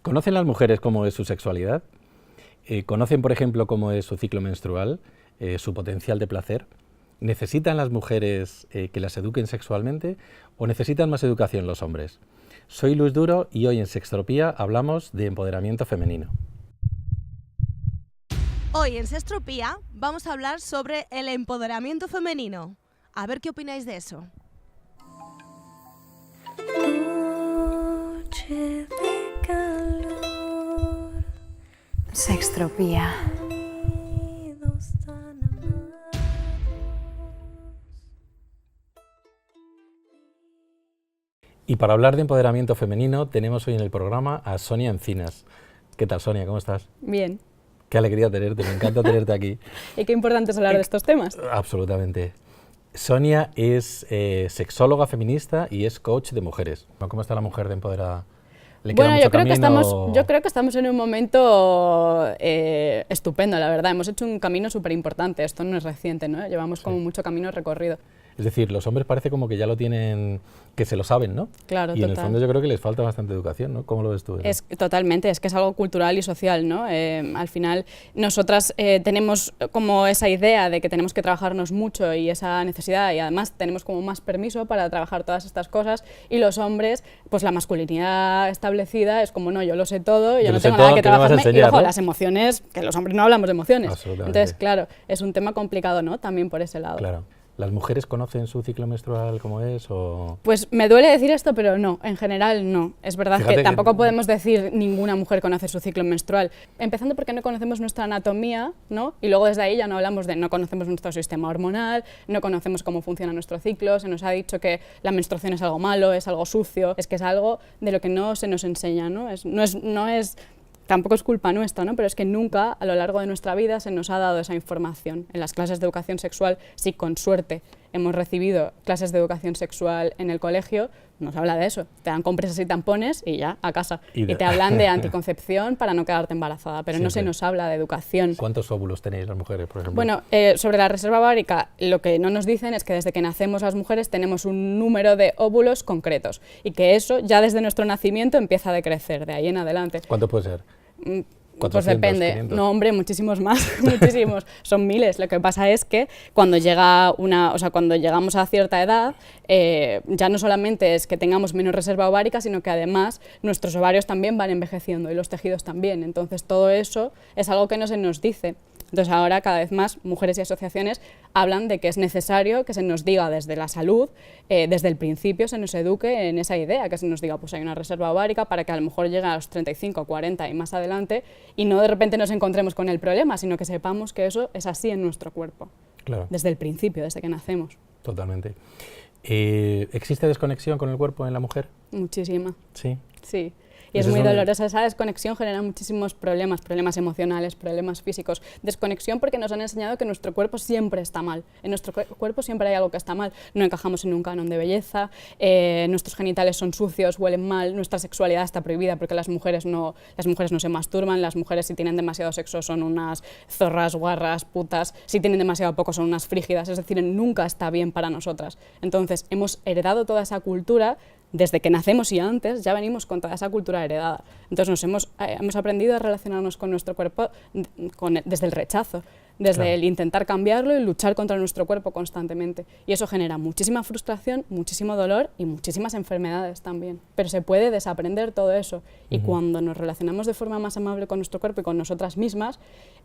¿Conocen las mujeres cómo es su sexualidad? ¿Conocen, por ejemplo, cómo es su ciclo menstrual, su potencial de placer? ¿Necesitan las mujeres que las eduquen sexualmente o necesitan más educación los hombres? Soy Luis Duro y hoy en Sextropía hablamos de empoderamiento femenino. Hoy en Sextropía vamos a hablar sobre el empoderamiento femenino. A ver qué opináis de eso. Noche de calor. Sextropía. Y para hablar de empoderamiento femenino tenemos hoy en el programa a Sonia Encinas. ¿Qué tal, Sonia? ¿Cómo estás? Bien. Qué alegría tenerte, me encanta tenerte aquí. Y qué importante es hablar de estos temas. Absolutamente. Sonia es sexóloga feminista y es coach de mujeres. ¿Cómo está la mujer de empoderada? Bueno, yo creo que estamos en un momento estupendo, la verdad. Hemos hecho un camino súper importante, esto no es reciente, ¿no? Llevamos como mucho camino recorrido. Es decir, los hombres parece como que ya lo tienen, que se lo saben, ¿no? Claro, y total. En el fondo yo creo que les falta bastante educación, ¿no? ¿Cómo lo ves tú? Totalmente, es que es algo cultural y social, ¿no? Al final, nosotras tenemos como esa idea de que tenemos que trabajarnos mucho y esa necesidad, y además tenemos como más permiso para trabajar todas estas cosas, y los hombres, pues la masculinidad establecida es como, no, yo lo sé todo, yo no tengo nada que trabajarme, y luego las emociones, que los hombres no hablamos de emociones. Entonces, claro, es un tema complicado, ¿no? También por ese lado. Claro. ¿Las mujeres conocen su ciclo menstrual cómo es? O... Pues me duele decir esto, pero no, en general no. Es verdad que tampoco podemos decir ninguna mujer conoce su ciclo menstrual. Empezando porque no conocemos nuestra anatomía, ¿no? Y luego desde ahí ya no hablamos de, no conocemos nuestro sistema hormonal, no conocemos cómo funciona nuestro ciclo, se nos ha dicho que la menstruación es algo malo, es algo sucio, es que es algo de lo que no se nos enseña, ¿no? Tampoco es culpa nuestra, ¿no? Pero es que nunca a lo largo de nuestra vida se nos ha dado esa información. En las clases de educación sexual, sí, con suerte, hemos recibido clases de educación sexual en el colegio, nos habla de eso. Te dan compresas y tampones y ya, a casa. Y te hablan de anticoncepción para no quedarte embarazada, pero no se nos habla de educación. ¿Cuántos óvulos tenéis las mujeres, por ejemplo? Bueno, sobre la reserva ovárica, lo que no nos dicen es que desde que nacemos las mujeres tenemos un número de óvulos concretos y que eso ya desde nuestro nacimiento empieza a decrecer, de ahí en adelante. ¿Cuánto puede ser? 400, pues depende, 500. No hombre, muchísimos más, muchísimos, son miles. Lo que pasa es que cuando llegamos a cierta edad, ya no solamente es que tengamos menos reserva ovárica, sino que además nuestros ovarios también van envejeciendo y los tejidos también. Entonces todo eso es algo que no se nos dice. Entonces ahora cada vez más mujeres y asociaciones hablan de que es necesario que se nos diga desde la salud, desde el principio se nos eduque en esa idea, que se nos diga pues hay una reserva ovárica para que a lo mejor llegue a los 35, 40 y más adelante y no de repente nos encontremos con el problema, sino que sepamos que eso es así en nuestro cuerpo, claro. Desde el principio, desde que nacemos. Totalmente. ¿Existe desconexión con el cuerpo en la mujer? Muchísima. Sí. Sí. Y es muy dolorosa, esa desconexión genera muchísimos problemas emocionales, problemas físicos. Desconexión porque nos han enseñado que nuestro cuerpo siempre está mal. En nuestro cuerpo siempre hay algo que está mal. No encajamos en un canon de belleza, nuestros genitales son sucios, huelen mal, nuestra sexualidad está prohibida porque las mujeres no se masturban, las mujeres si tienen demasiado sexo son unas zorras, guarras, putas, si tienen demasiado poco son unas frígidas, es decir, nunca está bien para nosotras. Entonces hemos heredado toda esa cultura. Desde que nacemos y antes ya venimos con toda esa cultura heredada. Entonces hemos aprendido a relacionarnos con nuestro cuerpo desde el rechazo, desde el intentar cambiarlo y luchar contra nuestro cuerpo constantemente. Y eso genera muchísima frustración, muchísimo dolor y muchísimas enfermedades también. Pero se puede desaprender todo eso. Y cuando nos relacionamos de forma más amable con nuestro cuerpo y con nosotras mismas,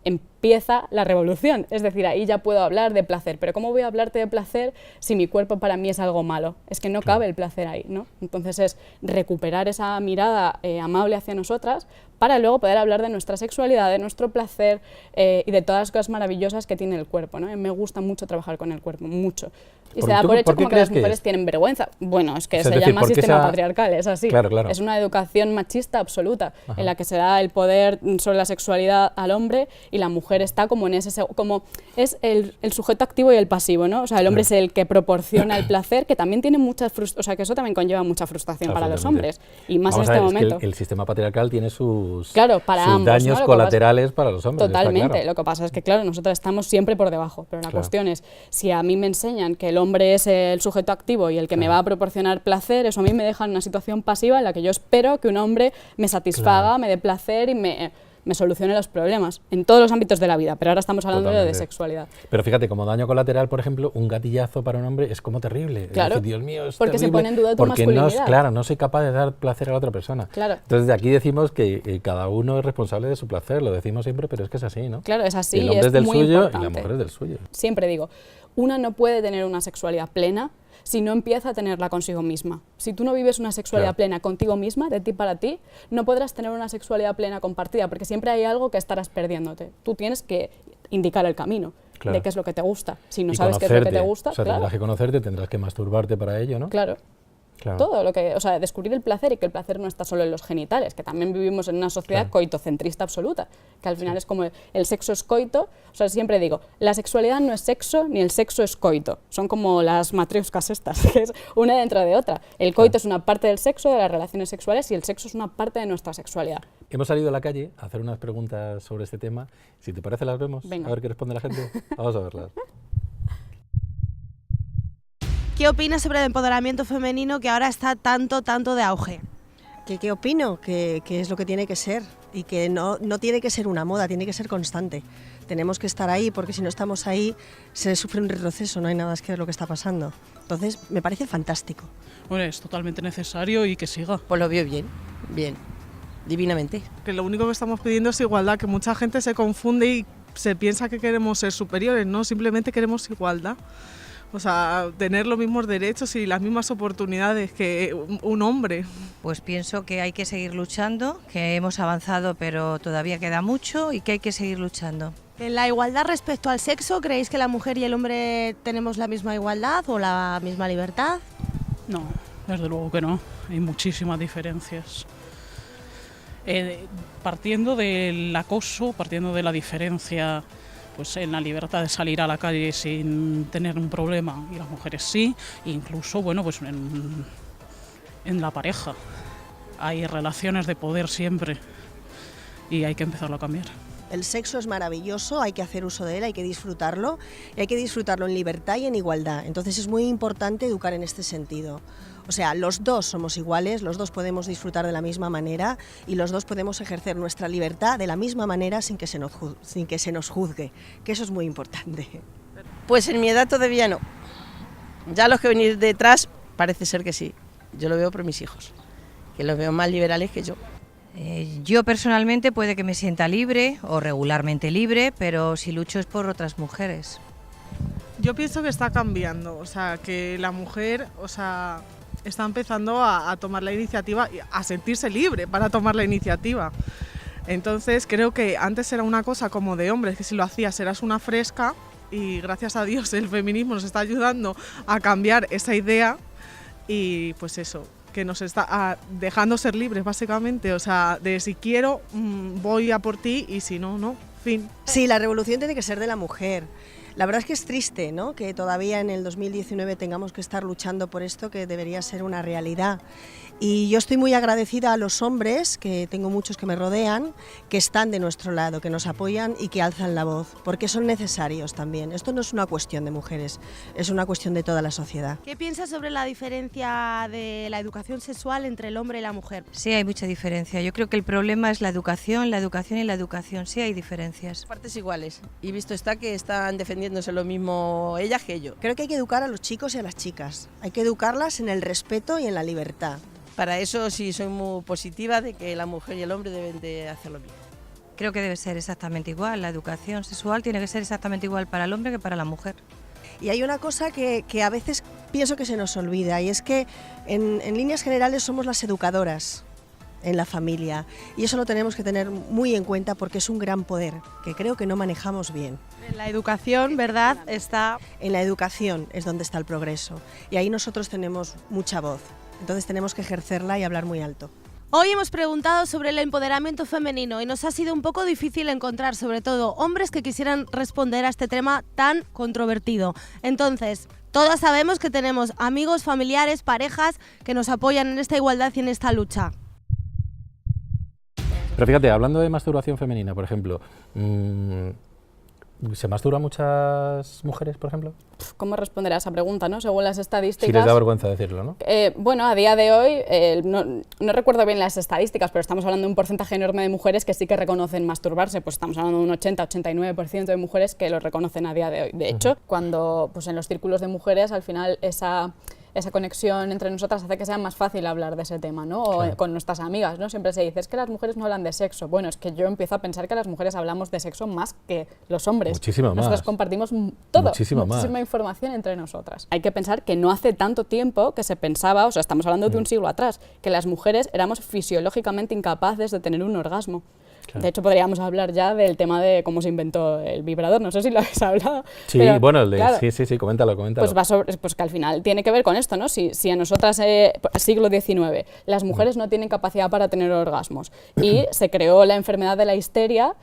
empieza la revolución. Es decir, ahí ya puedo hablar de placer. Pero ¿cómo voy a hablarte de placer si mi cuerpo para mí es algo malo? Es que no cabe el placer ahí, ¿no? Entonces es recuperar esa mirada amable hacia nosotras para luego poder hablar de nuestra sexualidad, de nuestro placer y de todas las cosas maravillosas que tiene el cuerpo, ¿no? Me gusta mucho trabajar con el cuerpo, mucho. Y se da por hecho como que las mujeres tienen vergüenza. Bueno, es que se llama sistema patriarcal, es así. Claro, claro. Es una educación machista absoluta, en la que se da el poder sobre la sexualidad al hombre y la mujer está como en ese, como es el sujeto activo y el pasivo, ¿no? O sea, el hombre es el que proporciona el placer, que también tiene mucha frustración, o sea, que eso también conlleva mucha frustración para los hombres, y más en este momento. Es que el sistema patriarcal tiene sus ambos, daños colaterales para los hombres. Totalmente, claro. Lo que pasa es que, claro, nosotros estamos siempre por debajo, pero la cuestión es, si a mí me enseñan que el hombre es el sujeto activo y el que me va a proporcionar placer, eso a mí me deja en una situación pasiva en la que yo espero que un hombre me satisfaga, me dé placer y me solucione los problemas, en todos los ámbitos de la vida, pero ahora estamos hablando de sexualidad. Pero fíjate, como daño colateral, por ejemplo, un gatillazo para un hombre es como terrible. Claro, es decir, Dios mío, es porque terrible, se pone en duda tu masculinidad. Claro, no soy capaz de dar placer a la otra persona. Claro. Entonces de aquí decimos que cada uno es responsable de su placer, lo decimos siempre, pero es que es así, ¿no? Claro, es así. El hombre es del muy suyo importante. y la mujer es del suyo. Siempre digo, una no puede tener una sexualidad plena si no empieza a tenerla consigo misma. Si tú no vives una sexualidad plena contigo misma, de ti para ti, no podrás tener una sexualidad plena compartida, porque siempre hay algo que estarás perdiéndote. Tú tienes que indicar el camino de qué es lo que te gusta. Si no sabes qué es lo que te gusta, o sea, tendrás que conocerte, tendrás que masturbarte para ello, ¿no? Claro. Todo lo que, o sea, descubrir el placer y que el placer no está solo en los genitales, que también vivimos en una sociedad coitocentrista absoluta, que al final es como el sexo es coito, o sea, siempre digo, la sexualidad no es sexo ni el sexo es coito, son como las matrioscas estas, que es una dentro de otra. El coito es una parte del sexo, de las relaciones sexuales, y el sexo es una parte de nuestra sexualidad. Hemos salido a la calle a hacer unas preguntas sobre este tema, si te parece las vemos, Venga. a ver qué responde la gente, vamos a verlas. ¿Qué opinas sobre el empoderamiento femenino que ahora está tanto de auge? ¿Qué opino? Que es lo que tiene que ser y que no tiene que ser una moda, tiene que ser constante. Tenemos que estar ahí porque si no estamos ahí se sufre un retroceso, no hay nada más que ver lo que está pasando. Entonces me parece fantástico. Bueno, es totalmente necesario y que siga. Pues lo veo bien, divinamente. Que lo único que estamos pidiendo es igualdad, que mucha gente se confunde y se piensa que queremos ser superiores, no, simplemente queremos igualdad. O sea, tener los mismos derechos y las mismas oportunidades que un hombre. Pues pienso que hay que seguir luchando, que hemos avanzado pero todavía queda mucho y que hay que seguir luchando. En la igualdad respecto al sexo, ¿creéis que la mujer y el hombre tenemos la misma igualdad o la misma libertad? No, desde luego que no, hay muchísimas diferencias. Partiendo del acoso, partiendo de la diferencia pues en la libertad de salir a la calle sin tener un problema, y las mujeres sí, incluso bueno, pues en la pareja hay relaciones de poder siempre y hay que empezarlo a cambiar. El sexo es maravilloso, hay que hacer uso de él, hay que disfrutarlo y hay que disfrutarlo en libertad y en igualdad. Entonces es muy importante educar en este sentido. O sea, los dos somos iguales, los dos podemos disfrutar de la misma manera y los dos podemos ejercer nuestra libertad de la misma manera sin que se nos juzgue, que eso es muy importante. Pues en mi edad todavía no. Ya los que venir detrás parece ser que sí. Yo lo veo por mis hijos, que los veo más liberales que yo. Yo personalmente puede que me sienta libre o regularmente libre, pero si lucho es por otras mujeres. Yo pienso que está cambiando, o sea, que la mujer, o sea, está empezando a tomar la iniciativa, a sentirse libre para tomar la iniciativa. Entonces creo que antes era una cosa como de hombres, que si lo hacías eras una fresca, y gracias a Dios el feminismo nos está ayudando a cambiar esa idea y pues eso, que nos está dejando ser libres básicamente, o sea, de si quiero voy a por ti y si no, no, fin. Sí, la revolución tiene que ser de la mujer. La verdad es que es triste, ¿no?, que todavía en el 2019 tengamos que estar luchando por esto que debería ser una realidad. Y yo estoy muy agradecida a los hombres, que tengo muchos que me rodean, que están de nuestro lado, que nos apoyan y que alzan la voz, porque son necesarios también. Esto no es una cuestión de mujeres, es una cuestión de toda la sociedad. ¿Qué piensas sobre la diferencia de la educación sexual entre el hombre y la mujer? Sí, hay mucha diferencia. Yo creo que el problema es la educación y la educación. Sí hay diferencias. Partes iguales. Y visto está que están defendiéndose lo mismo ellas que yo. Creo que hay que educar a los chicos y a las chicas. Hay que educarlas en el respeto y en la libertad. Para eso sí soy muy positiva de que la mujer y el hombre deben de hacer lo mismo. Creo que debe ser exactamente igual. La educación sexual tiene que ser exactamente igual para el hombre que para la mujer. Y hay una cosa que a veces pienso que se nos olvida, y es que en líneas generales somos las educadoras en la familia, y eso lo tenemos que tener muy en cuenta porque es un gran poder que creo que no manejamos bien. En la educación, ¿verdad?, está... En la educación es donde está el progreso, y ahí nosotros tenemos mucha voz, entonces tenemos que ejercerla y hablar muy alto. Hoy hemos preguntado sobre el empoderamiento femenino y nos ha sido un poco difícil encontrar, sobre todo, hombres que quisieran responder a este tema tan controvertido. Entonces, todas sabemos que tenemos amigos, familiares, parejas que nos apoyan en esta igualdad y en esta lucha. Pero fíjate, hablando de masturbación femenina, por ejemplo, ¿Se masturban muchas mujeres, por ejemplo? ¿Cómo responder a esa pregunta, no? Según las estadísticas... Si les da vergüenza decirlo, ¿no? Bueno, a día de hoy, no recuerdo bien las estadísticas, pero estamos hablando de un porcentaje enorme de mujeres que sí que reconocen masturbarse, pues estamos hablando de un 80-89% de mujeres que lo reconocen a día de hoy. De hecho, cuando pues en los círculos de mujeres, al final, esa conexión entre nosotras hace que sea más fácil hablar de ese tema, ¿no? O claro. Con nuestras amigas, ¿no? Siempre se dice, es que las mujeres no hablan de sexo. Bueno, es que yo empiezo a pensar que las mujeres hablamos de sexo más que los hombres. Muchísimo más. Nosotras compartimos todo, muchísima información entre nosotras. Hay que pensar que no hace tanto tiempo que se pensaba, o sea, estamos hablando de un siglo atrás, que las mujeres éramos fisiológicamente incapaces de tener un orgasmo. Claro. De hecho, podríamos hablar ya del tema de cómo se inventó el vibrador, no sé si lo habéis hablado. Sí, pero, bueno, claro, sí, coméntalo. Pues que al final tiene que ver con esto, ¿no? Si a nosotras, siglo XIX, las mujeres no tienen capacidad para tener orgasmos y se creó la enfermedad de la histeria,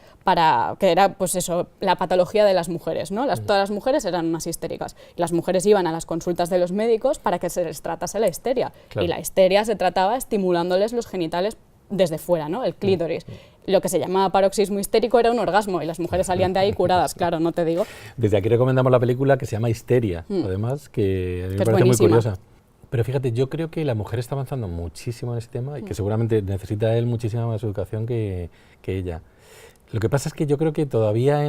que era, pues eso, la patología de las mujeres, ¿no? Todas las mujeres eran unas histéricas. Y las mujeres iban a las consultas de los médicos para que se les tratase la histeria. Claro. Y la histeria se trataba estimulándoles los genitales desde fuera, ¿no? El clítoris. Lo que se llamaba paroxismo histérico era un orgasmo y las mujeres salían de ahí curadas, claro, no te digo. Desde aquí recomendamos la película que se llama Histeria, además, que a mí me parece muy curiosa. Pero fíjate, yo creo que la mujer está avanzando muchísimo en ese tema y que seguramente necesita él muchísima más educación que ella. Lo que pasa es que yo creo que todavía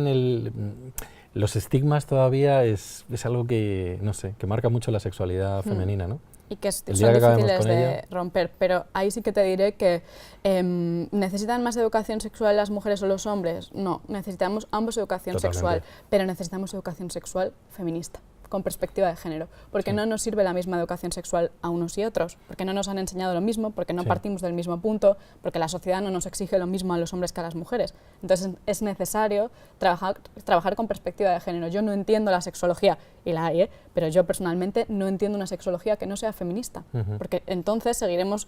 los estigmas todavía es algo que, no sé, que marca mucho la sexualidad femenina, ¿no? Y que son difíciles de romper, pero ahí sí que te diré que ¿necesitan más educación sexual las mujeres o los hombres? No, necesitamos ambos educación sexual, pero necesitamos educación sexual feminista, con perspectiva de género, porque no nos sirve la misma educación sexual a unos y otros, porque no nos han enseñado lo mismo, porque no partimos del mismo punto, porque la sociedad no nos exige lo mismo a los hombres que a las mujeres. Entonces es necesario trabajar con perspectiva de género. Yo no entiendo la sexología, y la hay, pero yo personalmente no entiendo una sexología que no sea feminista, porque entonces seguiremos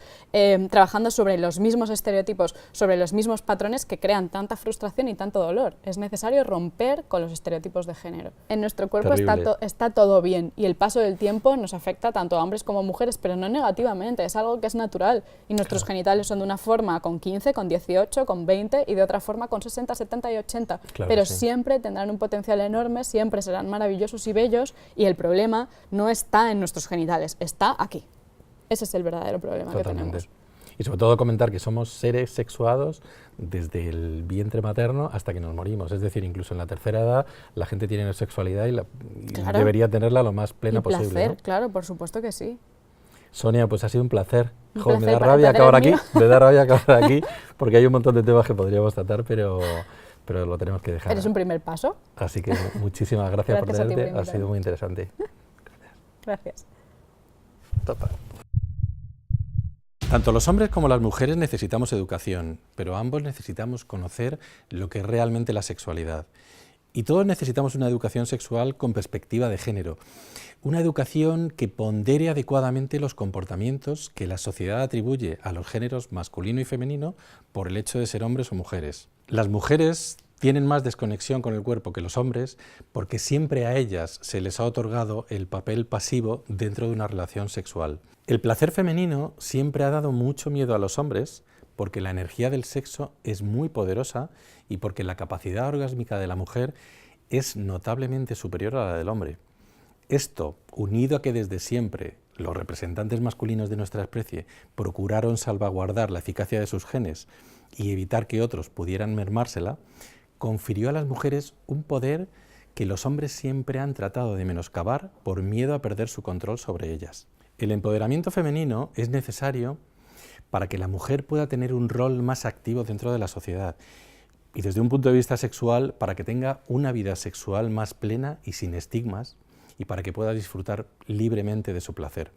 trabajando sobre los mismos estereotipos, sobre los mismos patrones que crean tanta frustración y tanto dolor. Es necesario romper con los estereotipos de género. En nuestro cuerpo está todo bien y el paso del tiempo nos afecta tanto a hombres como a mujeres, pero no negativamente, es algo que es natural y nuestros genitales son de una forma con 15, con 18, con 20 y de otra forma con 60, 70 y 80, pero siempre tendrán un potencial enorme, siempre serán maravillosos y bellos y el problema no está en nuestros genitales, está aquí. Ese es el verdadero problema que tenemos. Y sobre todo comentar que somos seres sexuados desde el vientre materno hasta que nos morimos. Es decir, incluso en la tercera edad la gente tiene sexualidad y debería tenerla lo más plena posible. Placer, ¿no? Claro, por supuesto que sí. Sonia, pues ha sido un placer. Me da rabia acabar aquí, porque hay un montón de temas que podríamos tratar, pero lo tenemos que dejar. Eres un primer paso. Así que muchísimas gracias por tenerte, ha sido muy interesante. Gracias. Topa. Tanto los hombres como las mujeres necesitamos educación, pero ambos necesitamos conocer lo que es realmente la sexualidad. Y todos necesitamos una educación sexual con perspectiva de género, una educación que pondere adecuadamente los comportamientos que la sociedad atribuye a los géneros masculino y femenino por el hecho de ser hombres o mujeres. Las mujeres tienen más desconexión con el cuerpo que los hombres porque siempre a ellas se les ha otorgado el papel pasivo dentro de una relación sexual. El placer femenino siempre ha dado mucho miedo a los hombres porque la energía del sexo es muy poderosa y porque la capacidad orgásmica de la mujer es notablemente superior a la del hombre. Esto, unido a que desde siempre los representantes masculinos de nuestra especie procuraron salvaguardar la eficacia de sus genes y evitar que otros pudieran mermársela, confirió a las mujeres un poder que los hombres siempre han tratado de menoscabar por miedo a perder su control sobre ellas. El empoderamiento femenino es necesario para que la mujer pueda tener un rol más activo dentro de la sociedad y desde un punto de vista sexual para que tenga una vida sexual más plena y sin estigmas y para que pueda disfrutar libremente de su placer.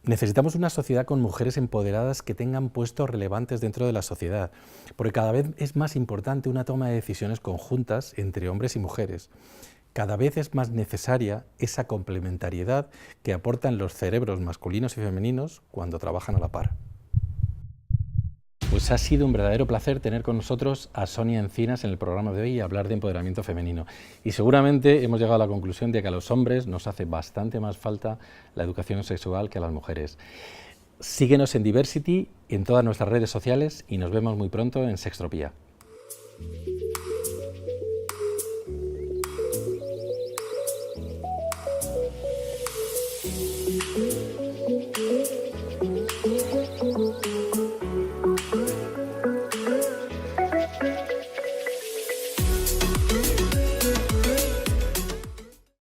Necesitamos una sociedad con mujeres empoderadas que tengan puestos relevantes dentro de la sociedad, porque cada vez es más importante una toma de decisiones conjuntas entre hombres y mujeres. Cada vez es más necesaria esa complementariedad que aportan los cerebros masculinos y femeninos cuando trabajan a la par. Pues ha sido un verdadero placer tener con nosotros a Sonia Encinas en el programa de hoy y hablar de empoderamiento femenino. Y seguramente hemos llegado a la conclusión de que a los hombres nos hace bastante más falta la educación sexual que a las mujeres. Síguenos en Diversity, en todas nuestras redes sociales y nos vemos muy pronto en Sextropía.